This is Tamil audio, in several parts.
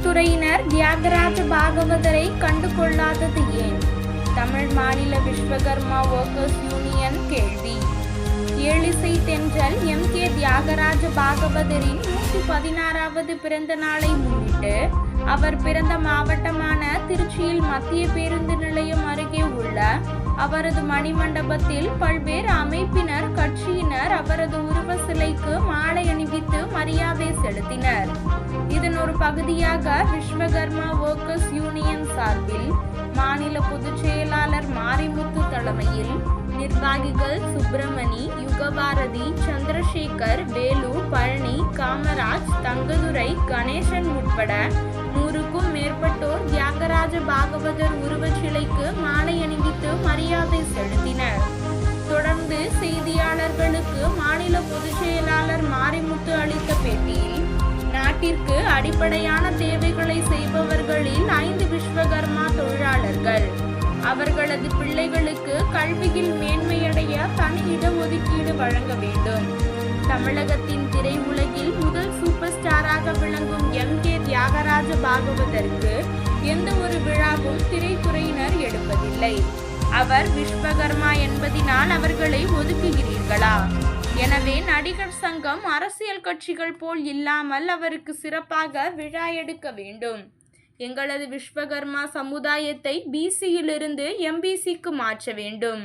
திரைத்துறையினர் தியாகராஜ பாகவதரை கண்டுகொள்ளாதது ஏன்? தமிழ் மாநில விஸ்வகர்மா ஒர்க்கர்ஸ் யூனியன் கேள்வி. ஏழிசை தென்றல் MK தியாகராஜ பாகவதரின் 116வது பிறந்த நாளை முன்னிட்டு அவர் பிறந்த மாவட்டமான திருச்சியில் மத்திய பேருந்து நிலையம் அருகே உள்ள அவரது மணிமண்டபத்தில் பல்வேறு அமைப்பினர் கட்சியினர் அவரது உருவ சிலைக்கு மாலை அணிவித்து மரியாதை செலுத்தினர். இதன் ஒரு பகுதியாக விஸ்வகர்மா ஒர்க்கர்ஸ் யூனியன் சார்பில் மாநில பொதுச் செயலாளர் மாரிமுத்து தலைமையில் நிர்வாகிகள் சுப்பிரமணி, யுகபாரதி, சந்திரசேகர், வேலு, பழனி, காமராஜ், தங்கதுரை, கணேசன் உட்பட 100க்கும் மேற்பட்டோர் தியாகராஜ பாகவதர் உருவச் சிலைக்கு மாலை அணிவித்து மரியாதை செலுத்தினர். தொடர்ந்து செய்தியாளர்களுக்கு மாநில பொதுச் செயலாளர் மாரிமுத்து அளித்த பேட்டியில், நாட்டிற்கு அடிப்படையான தேவைகளை செய்பவர்களில் 5 விஸ்வகர்மா தொழிலாளர்கள். அவர்களது பிள்ளைகளுக்கு கல்வியில் மேன்மையடைய தனி இடஒதுக்கீடு வழங்க வேண்டும். தமிழகத்தின் திரையுலகில் முதல் சூப்பர் ஸ்டாராக விளங்கும் MK தியாகராஜ பாகவதற்கு எந்த ஒரு விழாவும் திரைத்துறையினர் எடுப்பதில்லை. அவர் விஸ்வகர்மா என்பதினால் அவர்களை ஒதுக்குகிறீர்களா? எனவே நடிகர் சங்கம் அரசியல் கட்சிகள் போல் இல்லாமல் அவருக்கு சிறப்பாக விழா எடுக்க வேண்டும். எங்களது விஸ்வகர்மா சமுதாயத்தை BCயிலிருந்து MBCக்கு மாற்ற வேண்டும்.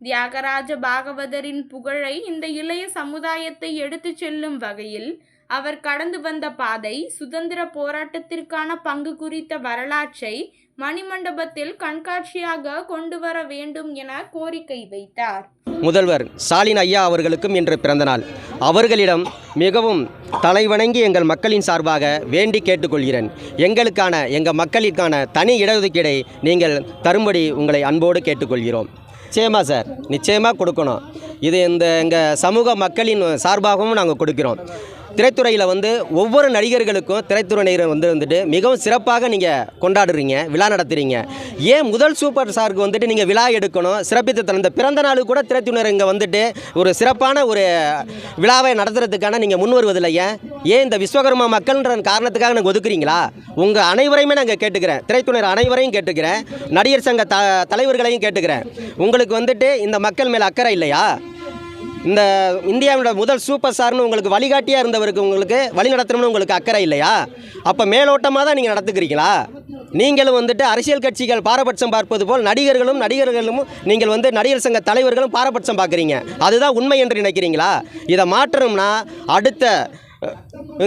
தியாகராஜ பாகவதரின் புகழை இந்த இளைய சமுதாயத்தை எடுத்து செல்லும் வகையில் அவர் கடந்து வந்த பாதை, சுதந்திர போராட்டத்திற்கான பங்கு குறித்த வரலாற்றை மணிமண்டபத்தில் கண்காட்சியாக கொண்டு வர வேண்டும் என கோரிக்கை வைத்தார். முதல்வர் ஸ்டாலின் ஐயா அவர்களுக்கும் இன்று பிறந்தநாள். அவர்களிடம் மிகவும் தலைவணங்கி எங்கள் மக்களின் சார்பாக வேண்டி கேட்டுக்கொள்கிறேன். எங்கள் மக்களுக்கான தனி இடஒதுக்கீடை நீங்கள் தரும்படி உங்களை அன்போடு கேட்டுக்கொள்கிறோம். நிச்சயமாக சார், நிச்சயமாக கொடுக்கணும். இது எங்கள் சமூக மக்களின் சார்பாகவும் நாங்கள் கொடுக்கிறோம். திரைத்துறையில் ஒவ்வொரு நடிகர்களுக்கும் திரைத்துறையினர் வந்துட்டு மிகவும் சிறப்பாக நீங்கள் கொண்டாடுறீங்க, விழா நடத்துகிறீங்க. ஏன் முதல் சூப்பர் ஸ்டாருக்கு நீங்கள் விழா எடுக்கணும், சிறப்பித்து தந்த பிறந்த நாளுக்கு கூட திரைத்துறையினர் இங்கே ஒரு சிறப்பான ஒரு விழாவை நடத்துறதுக்கான நீங்கள் முன் வருவதில்லை. ஏன் இந்த விஸ்வகர்மா மக்கள்ன்ற காரணத்துக்காக நாங்கள் ஒதுக்குறீங்களா? உங்கள் அனைவரையுமே நாங்கள் கேட்டுக்கிறேன், திரைத்துறையினர் அனைவரையும் கேட்டுக்கிறேன், நடிகர் சங்க தலைவர்களையும் கேட்டுக்கிறேன். உங்களுக்கு இந்த மக்கள் மேலே அக்கறை இல்லையா? இந்த இந்தியாவோட முதல் சூப்பர் ஸ்டார்னு உங்களுக்கு வழிகாட்டியாக இருந்தவருக்கு உங்களுக்கு வழி நடத்தணும்னு உங்களுக்கு அக்கறை இல்லையா? அப்போ மேலோட்டமாக தான் நீங்கள் நடத்துக்கிறீங்களா? நீங்களும் அரசியல் கட்சிகள் பாரபட்சம் பார்ப்பது போல் நடிகர்களும் நீங்கள் நடிகர் சங்க தலைவர்களும் பாரபட்சம் பார்க்குறீங்க. அதுதான் உண்மை என்று நினைக்கிறீங்களா? இதை மாற்றணும்னா அடுத்த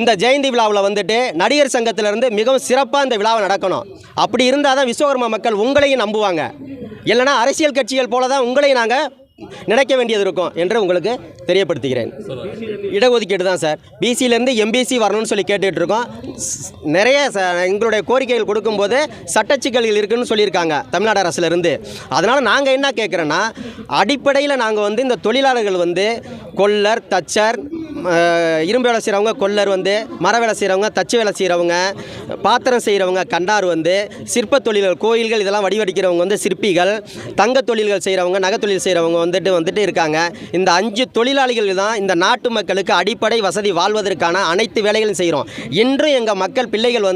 இந்த ஜெயந்தி விழாவில் நடிகர் சங்கத்திலேருந்து மிகவும் சிறப்பாக இந்த விழாவை நடக்கணும். அப்படி இருந்தால் தான் விஸ்வகர்மா மக்கள் உங்களையும் நம்புவாங்க. இல்லைனா அரசியல் கட்சிகள் போல தான் உங்களையும் நாங்கள் நினைக்க வேண்டியது இருக்கும் என்று உங்களுக்கு தெரியப்படுத்துகிறேன். இடஒதுக்கீடு தான் சார், BCயிலேருந்து MBC வரணும்னு சொல்லி கேட்டுக்கிட்டு இருக்கோம். நிறைய எங்களுடைய கோரிக்கைகள் கொடுக்கும்போது சட்டச்சிக்கல்கள் இருக்குதுன்னு சொல்லியிருக்காங்க தமிழ்நாடு அரசுலேருந்து. அதனால் நாங்கள் என்ன கேட்குறோன்னா, அடிப்படையில் நாங்கள் இந்த தொழிலாளர்கள் கொல்லர், தச்சர், இரும்பு வேலை செய்கிறவங்க கொல்லர், மர வேலை செய்கிறவங்க, தச்சு வேலை செய்கிறவங்க, பாத்திரம் செய்கிறவங்க கண்டார், சிற்ப தொழில்கள், கோயில்கள் இதெல்லாம் வடிவடிக்கிறவங்க சிற்பிகள், தங்க தொழில்கள் செய்கிறவங்க, நகை தொழில் செய்கிறவங்க வந்துட்டு இருக்காங்க. இந்த 5 தொழிலாளிகள் தான் இந்த நாட்டு மக்களுக்கு அடிப்படை வசதி வாழ்வதற்கான அனைத்து வேலைகளும் செய்கிறோம். இன்றும் எங்கள் மக்கள் பிள்ளைகள்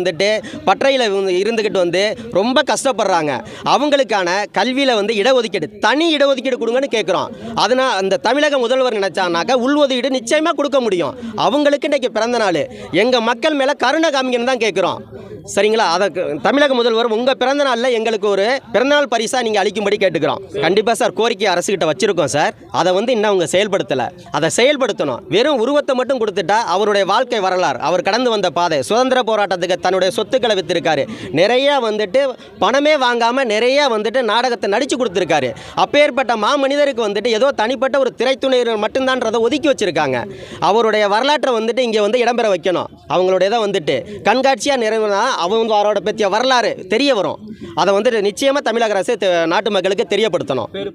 பற்றையில் இருந்துக்கிட்டு ரொம்ப கஷ்டப்படுறாங்க. அவங்களுக்கான கல்வியில் இடஒதுக்கீடு, தனி இடஒதுக்கீடு கொடுங்கன்னு கேட்குறோம். அதனால் அந்த தமிழக முதல்வர் நினைச்சானாக்கா உள்ஒதுக்கீடு நிச்சயமாக கொடுக்க முடியும். அவங்களுக்கு இன்றைக்கி பிறந்த நாள், எங்கள் மக்கள் மேலே கருணை காமிக்கன்னு தான் கேட்குறோம். சரிங்களா? அதற்கு தமிழக முதல்வர் உங்கள் பிறந்த நாளில் எங்களுக்கு ஒரு பிறந்தநாள் பரிசாக நீங்கள் அளிக்கும்படி கேட்டுக்கிறோம். கண்டிப்பாக சார், கோரிக்கை அரசுகிட்ட வச்சுருக்கோம் சார். அதை இன்னும் அவங்க செயல்படுத்தலை. அதை செயல்படுத்தணும். வெறும் உருவத்தை மட்டும் கொடுத்துட்டா அவருடைய வாழ்க்கை வரலாறு, அவர் கடந்து வந்த பாதை, சுதந்திர போராட்டத்துக்கு தன்னுடைய சொத்துக்களை விற்றுருக்காரு, நிறையா பணமே வாங்காமல் நிறையா நாடகத்தை நடித்து கொடுத்துருக்காரு. அப்பேற்பட்ட மாமனிதருக்கு ஏதோ தனிப்பட்ட ஒரு திரைத்துறையினர் மட்டும்தான்றதை ஒதுக்கி வச்சுருக்காங்க. அவருடைய வரலாற்றை இங்கே இடம்பெற வைக்கணும். அவங்களுடைய கண்காட்சியாக நிறைவேறினா அவரோட பற்றிய வரலாறு தெரிய வரும். அதை நிச்சயமாக தமிழக அரசு நாட்டு மக்களுக்கு தெரியப்படுத்தணும்.